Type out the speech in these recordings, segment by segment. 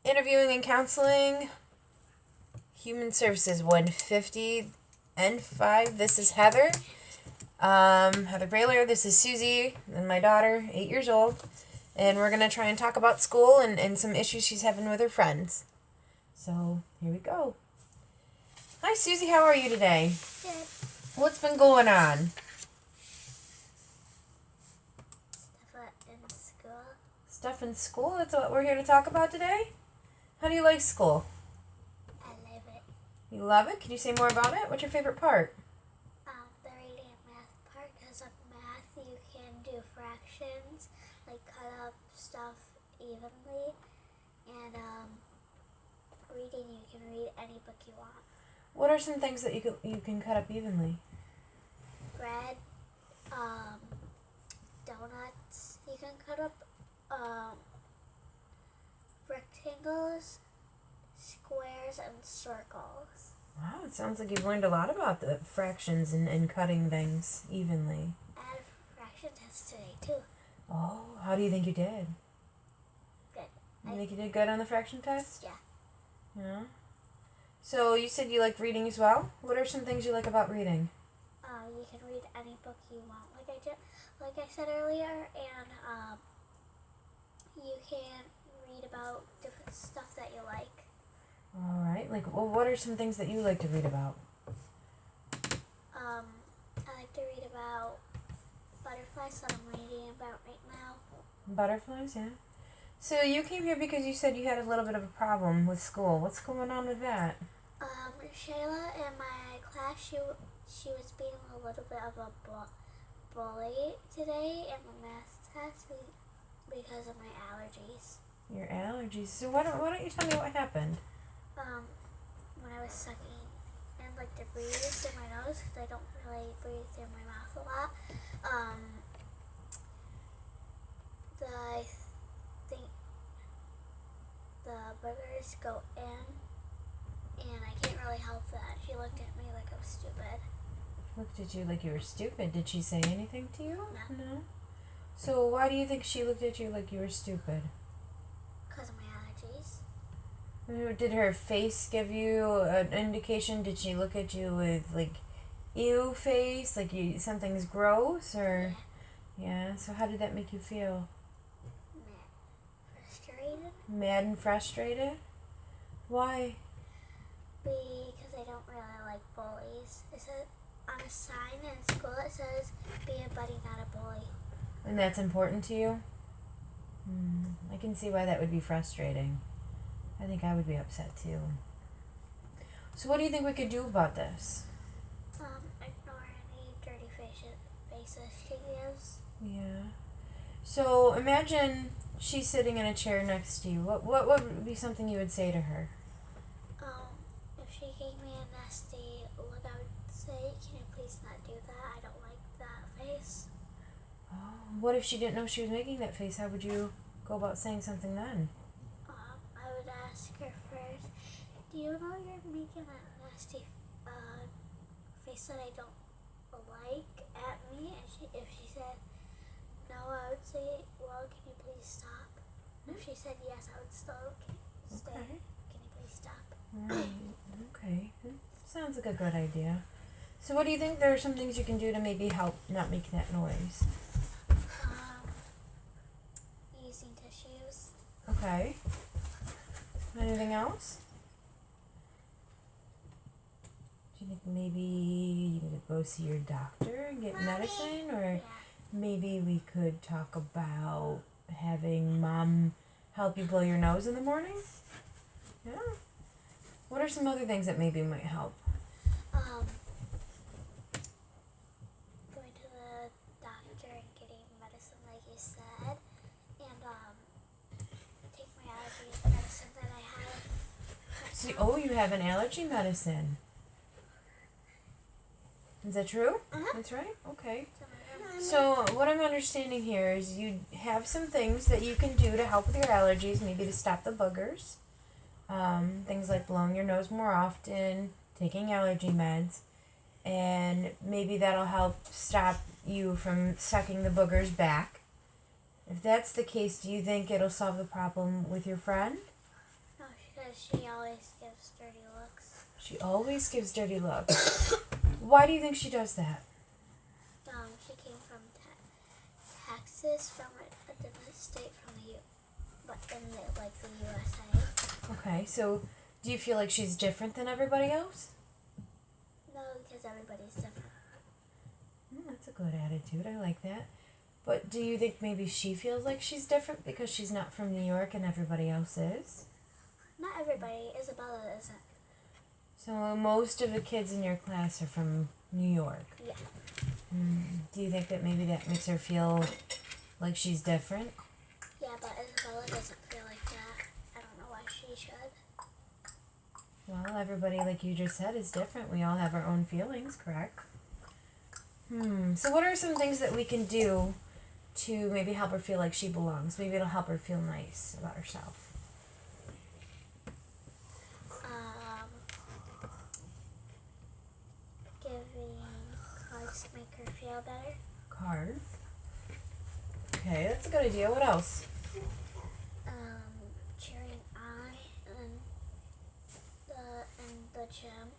Interviewing and Counseling, Human Services 150 N5. This is Heather. Heather Brailer. This is Suzy and my daughter, 8 years old. And we're going to try and talk about school and some issues she's having with her friends. So, here we go. Hi, Suzy. How are you today? Good. What's been going on? Stuff in school. Stuff in school? That's what we're here to talk about today? How do you like school? I love it. You love it? Can you say more about it? What's your favorite part? The reading and math part, because of math you can do fractions, like cut up stuff evenly, and reading you can read any book you want. What are some things that you can cut up evenly? Bread, donuts, you can cut up rectangles, squares, and circles. Wow, it sounds like you've learned a lot about the fractions and cutting things evenly. I had a fraction test today too. Oh, how do you think you did? Good. You think you did good on the fraction test? Yeah. Yeah. So you said you like reading as well? What are some things you like about reading? You can read any book you want, like I said earlier, and you can read about different stuff that you like. All right. Well, what are some things that you like to read about? I like to read about butterflies that I'm reading about right now. Butterflies, yeah. So you came here because you said you had a little bit of a problem with school. What's going on with that? Shayla in my class, she was being a little bit of a bully today in the math test because of my allergies. Your allergies. So why don't you tell me what happened? When I was sucking and like to breathe through my nose, because I don't really breathe through my mouth a lot. I think the boogers go in, and I can't really help that. She looked at me like I was stupid. Looked at you like you were stupid. Did she say anything to you? No. So why do you think she looked at you like you were stupid? Because of my allergies. Did her face give you an indication? Did she look at you with like ew face, like something's gross, or yeah? So how did that make you feel? Frustrated. Mad and frustrated. Why? Because I don't really like bullies. It says on a sign in school, it says be a buddy, not a bully. And that's important to you? I can see why that would be frustrating. I think I would be upset too. So what do you think we could do about this? Ignore any dirty faces she gives. Yeah. So imagine she's sitting in a chair next to you. What would be something you would say to her? If she gave me a nasty look, I would say, can you please not do that? I don't like that face. Oh, what if she didn't know she was making that face? How would you go about saying something then? I would ask her first, do you know you're making that nasty face that I don't like at me? And if she said no, I would say, well, can you please stop? If she said yes, I would still stay. Okay. Can you please stop? Right. Okay. Sounds like a good idea. So what do you think there are some things you can do to maybe help not make that noise? Using tissues. Okay. Anything else? Do you think maybe you could go see your doctor and get medicine? Or maybe we could talk about having Mom help you blow your nose in the morning? Yeah. What are some other things that maybe might help? Going to the doctor and getting medicine like you said, and take my allergy medicine that I have. So, you have an allergy medicine. Is that true? That's right? Okay. So what I'm understanding here is you have some things that you can do to help with your allergies, maybe to stop the boogers. Things like blowing your nose more often, taking allergy meds, and maybe that'll help stop you from sucking the boogers back. If that's the case, do you think it'll solve the problem with your friend? No, Because she always gives dirty looks. She always gives dirty looks. Why do you think she does that? She came from Texas, from a different state from but in the USA. Okay, so do you feel like she's different than everybody else? No, because everybody's different. That's a good attitude. I like that. But do you think maybe she feels like she's different because she's not from New York and everybody else is? Not everybody. Isabella isn't. So most of the kids in your class are from New York. Yeah. Do you think that maybe that makes her feel like she's different? Yeah, but Isabella doesn't feel like that. I don't know why she should. Well, everybody, like you just said, is different. We all have our own feelings, correct? So what are some things that we can do to maybe help her feel like she belongs? Maybe it'll help her feel nice about herself. Giving cards to make her feel better. Cards. Okay, that's a good idea. What else? Cheering on in the gym.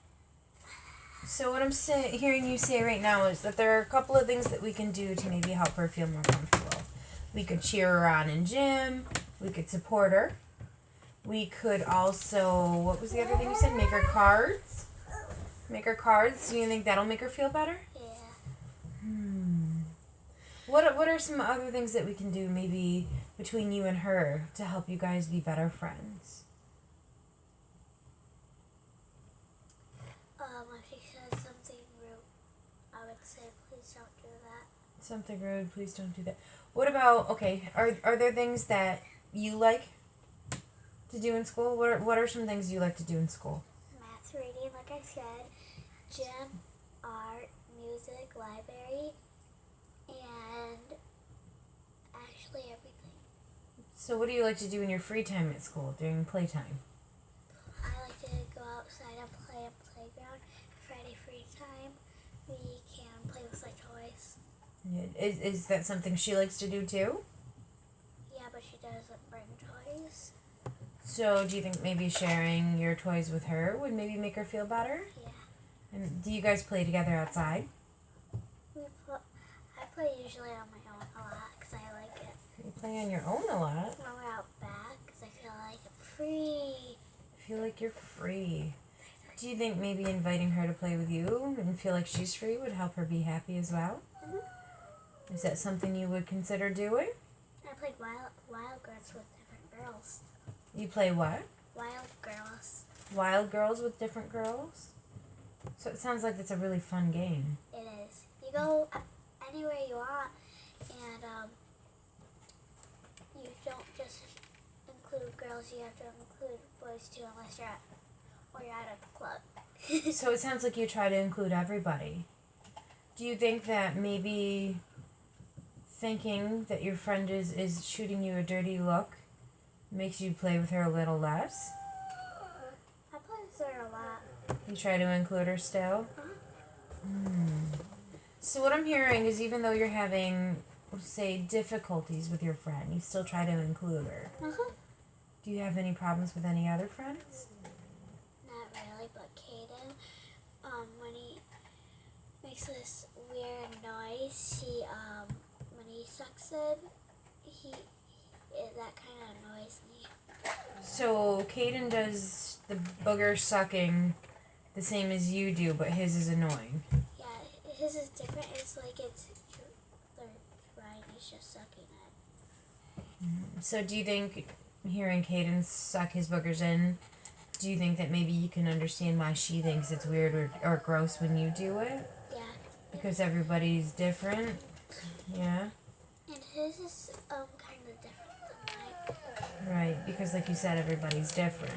So what I'm hearing you say right now is that there are a couple of things that we can do to maybe help her feel more comfortable. We could cheer her on in gym. We could support her. We could also, what was the other thing you said? Make her cards? Make her cards? Do you think that'll make her feel better? Yeah. What are some other things that we can do maybe between you and her to help you guys be better friends? If she says something rude, I would say, please don't do that. Something rude, please don't do that. What about, okay, are there things that you like to do in school? What are some things you like to do in school? Math, reading, like I said, gym, art, music, library, and actually everything. So what do you like to do in your free time at school, during playtime? I like to go outside and play on the playground. Friday free time, we can play with our toys. Is that something she likes to do too? Yeah, but she doesn't bring toys. So do you think maybe sharing your toys with her would maybe make her feel better? Yeah. And do you guys play together outside? I play usually on my own a lot because I like it. You play on your own a lot. When we're out back because I feel like I'm free. I feel like you're free. Do you think maybe inviting her to play with you and feel like she's free would help her be happy as well? Mm-hmm. Is that something you would consider doing? I played Wild Girls with different girls. You play what? Wild Girls. Wild girls with different girls? So it sounds like it's a really fun game. It is. You go anywhere you want, and you don't just include girls. You have to include boys too, unless you're at a club. So it sounds like you try to include everybody. Do you think that maybe thinking that your friend is shooting you a dirty look makes you play with her a little less? I play with her a lot. You try to include her still? So what I'm hearing is even though you're having, say, difficulties with your friend, you still try to include her. Do you have any problems with any other friends? Not really, but Caden, when he makes this weird noise, when he sucks in, that kind of annoys me. So Caden does the booger sucking the same as you do, but his is annoying. Yeah, his is different. It's like they're trying, he's just sucking it. So do you think hearing Caden suck his boogers in, do you think that maybe you can understand why she thinks it's weird or gross when you do it? Yeah. Because everybody's different? Yeah? And his is kind of different than mine. Right, because like you said, everybody's different.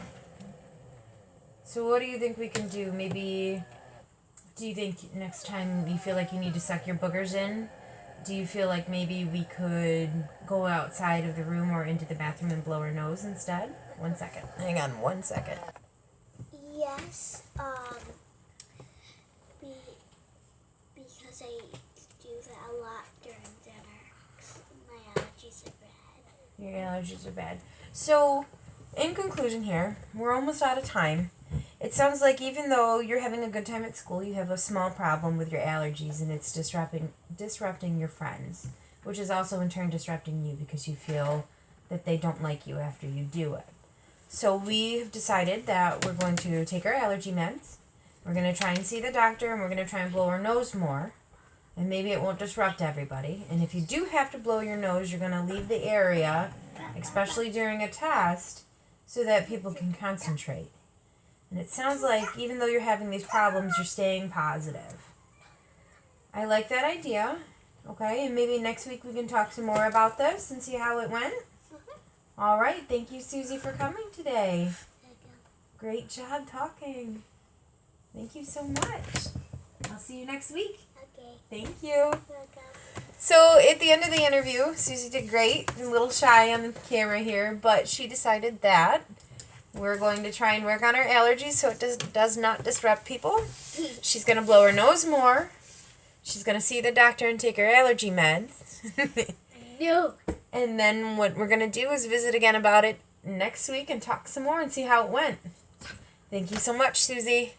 So what do you think we can do? Maybe, do you think next time you feel like you need to suck your boogers in, do you feel like maybe we could go outside of the room or into the bathroom and blow her nose instead? 1 second. Hang on 1 second. Yes, because I do that a lot during dinner. My allergies are bad. Your allergies are bad. So, in conclusion here, we're almost out of time. It sounds like even though you're having a good time at school, you have a small problem with your allergies and it's disrupting your friends, which is also in turn disrupting you because you feel that they don't like you after you do it. So we've decided that we're going to take our allergy meds. We're going to try and see the doctor and we're going to try and blow our nose more. And maybe it won't disrupt everybody. And if you do have to blow your nose, you're going to leave the area, especially during a test, so that people can concentrate. And it sounds like even though you're having these problems, you're staying positive. I like that idea. Okay, and maybe next week we can talk some more about this and see how it went. All right, thank you, Suzy, for coming today. Great job talking. Thank you so much. I'll see you next week. Okay. Thank you. Welcome. So at the end of the interview, Suzy did great. A little shy on the camera here, but she decided that we're going to try and work on her allergies so it does not disrupt people. She's going to blow her nose more. She's going to see the doctor and take her allergy meds. No. And then what we're going to do is visit again about it next week and talk some more and see how it went. Thank you so much, Suzy.